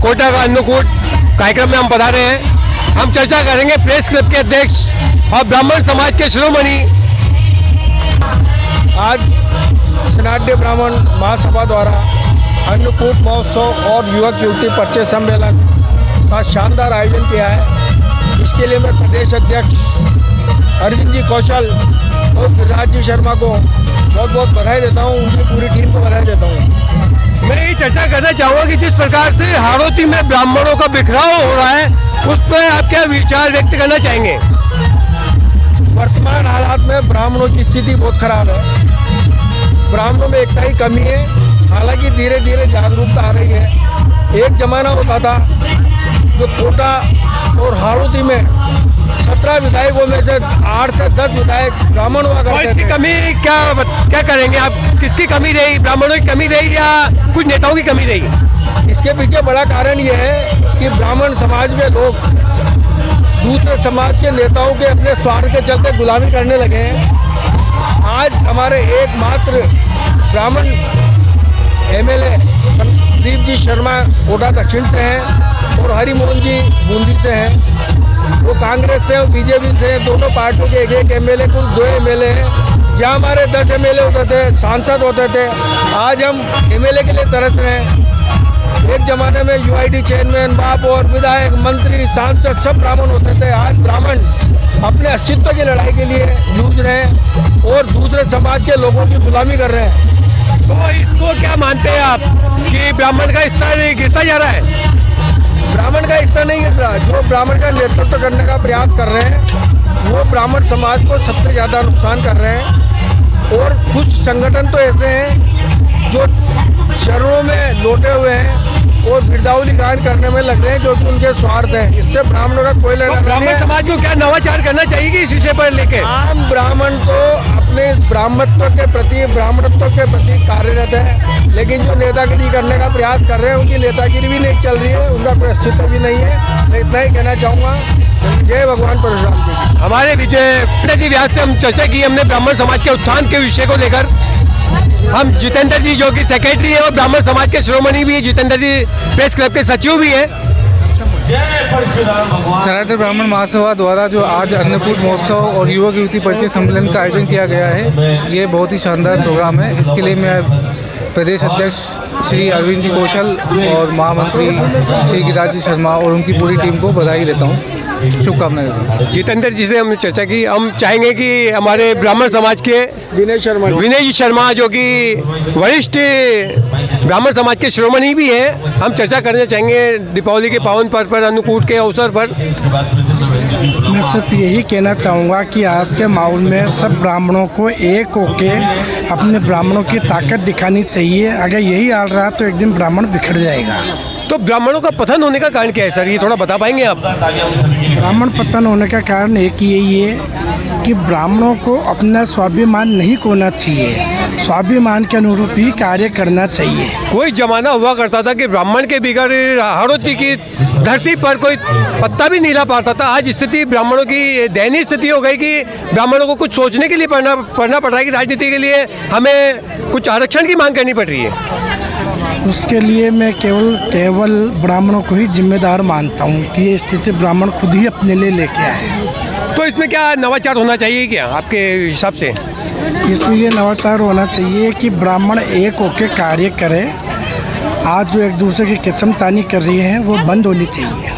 कोटा का अन्नकूट कार्यक्रम में हम पधारे हैं। हम चर्चा करेंगे प्रेस क्लब के अध्यक्ष और ब्राह्मण समाज के शिरोमणि। आज सेनाड्य ब्राह्मण महासभा द्वारा अन्नकूट महोत्सव और युवक युवती परिचय सम्मेलन का शानदार आयोजन किया है। इसके लिए मैं प्रदेश अध्यक्ष अरविंद जी कौशल और गिरिराज जी शर्मा को बहुत बहुत बधाई देता हूँ, उनकी पूरी टीम को बधाई देता हूँ। मैं ये चर्चा करना चाहूँगा कि जिस प्रकार से हाड़ौती में ब्राह्मणों का बिखराव हो रहा है, उस पर आप क्या विचार व्यक्त करना चाहेंगे? वर्तमान हालात में ब्राह्मणों की स्थिति बहुत खराब है। ब्राह्मणों में एकता की कमी है। हालांकि धीरे धीरे जागरूकता आ रही है। एक जमाना होता था जो कोटा और हाड़ौती में 17 विधायकों में से 8 से 10 विधायक ब्राह्मण हुआ और करते इसकी थे। कमी क्या करेंगे आप? किसकी कमी रही? ब्राह्मणों की कमी रही या कुछ नेताओं की कमी रही? इसके पीछे बड़ा कारण ये है कि ब्राह्मण समाज के लोग दूसरे समाज के नेताओं के अपने स्वार्थ के चलते गुलामी करने लगे हैं। आज हमारे एकमात्र ब्राह्मण एमएलए संदीप जी शर्मा कोटा दक्षिण से हैं और हरिमोहन जी बूंदी से हैं। वो कांग्रेस से और बीजेपी से हैं। दोनों पार्टियों के एक एमएलए, कुल 2 एमएलए हैं। जहाँ हमारे 10 एमएलए होते थे, सांसद होते थे, आज हम एमएलए के लिए तरस रहे हैं। एक जमाने में यूआईडी चेयरमैन, बाप और विधायक, मंत्री, सांसद सब ब्राह्मण होते थे। आज ब्राह्मण अपने अस्तित्व की लड़ाई के लिए जूझ रहे हैं और दूसरे समाज के लोगों की गुलामी कर रहे हैं। तो इसको क्या मानते हैं आप कि ब्राह्मण का स्तर गिरता जा रहा है? ब्राह्मण का स्तर नहीं गिर रहा। जो ब्राह्मण का नेतृत्व करने का प्रयास कर रहे हैं वो ब्राह्मण समाज को सबसे ज़्यादा नुकसान कर रहे हैं। और कुछ संगठन तो ऐसे हैं जो शरणों में लौटे हुए हैं और गिरदावली गायन करने में लग रहे हैं, जो कि उनके स्वार्थ है। इससे ब्राह्मणों का कोई लेना नहीं ब्राह्मण है। समाज को क्या नवाचार करना चाहिए कि इस विषय पर लेके? आम ब्राह्मण को अपने ब्राह्मणत्व के प्रति, ब्राह्मणत्व के प्रति कार्यरत है, लेकिन जो नेतागिरी करने का प्रयास कर रहे हैं उनकी नेतागिरी भी नहीं चल रही है, उनका कोई अस्तित्व भी नहीं है। मैं इतना ही कहना चाहूँगा। जय भगवान परशुराम जी। हमारे विजय व्यास से हम चर्चा की हमने ब्राह्मण समाज के उत्थान के विषय को लेकर। हम जितेंद्र जी जो कि सेक्रेटरी है और ब्राह्मण समाज के शिरोमणि भी है, जितेंद्र जी प्रेस क्लब के सचिव भी है। सेनाड्य ब्राह्मण महासभा द्वारा जो आज अन्नकूट महोत्सव और युवक युवती परिचय सम्मेलन का आयोजन किया गया है, ये बहुत ही शानदार प्रोग्राम है। इसके लिए मैं प्रदेश अध्यक्ष श्री अरविंद जी कौशल और महामंत्री श्री गिरिराज जी शर्मा और उनकी पूरी टीम को बधाई देता हूँ, शुभकामनाएं देता हूँ। जितेंद्र जी से हमने चर्चा की। हम चाहेंगे कि हमारे ब्राह्मण समाज के विनय जी शर्मा जो कि वरिष्ठ ब्राह्मण समाज के शिरोमणि भी हैं, हम चर्चा करना चाहेंगे दीपावली के पावन पर्व पर, अन्नकूट के अवसर पर। मैं सिर्फ यही कहना चाहूँगा कि आज के माहौल में सब ब्राह्मणों को एक होके अपने ब्राह्मणों की ताकत दिखानी चाहिए। अगर यही हाल रहा तो एक दिन ब्राह्मण बिखर जाएगा। तो ब्राह्मणों का पतन होने का कारण क्या है सर, ये थोड़ा बता पाएंगे आप? ब्राह्मण पतन होने का कारण एक यही है कि ब्राह्मणों को अपना स्वाभिमान नहीं खोना चाहिए, स्वाभिमान के अनुरूप ही कार्य करना चाहिए। कोई जमाना हुआ करता था कि ब्राह्मण के बिगड़ हाड़ौती की धरती पर कोई पत्ता भी नहीं ला पाता था। आज स्थिति ब्राह्मणों की दयनीय स्थिति हो गई कि ब्राह्मणों को कुछ सोचने के लिए पढ़ना पड़ रहा है कि राजनीति के लिए हमें कुछ आरक्षण की मांग करनी पड़ रही है। उसके लिए मैं केवल ब्राह्मणों को ही जिम्मेदार मानता हूँ कि ये स्थिति ब्राह्मण खुद ही अपने लिए लेके आए। तो इसमें क्या नवाचार होना चाहिए क्या आपके हिसाब से? इसमें ये नवाचार होना चाहिए कि ब्राह्मण एक होकर कार्य करें। आज जो एक दूसरे की किस्मतानी कर रही हैं वो बंद होनी चाहिए।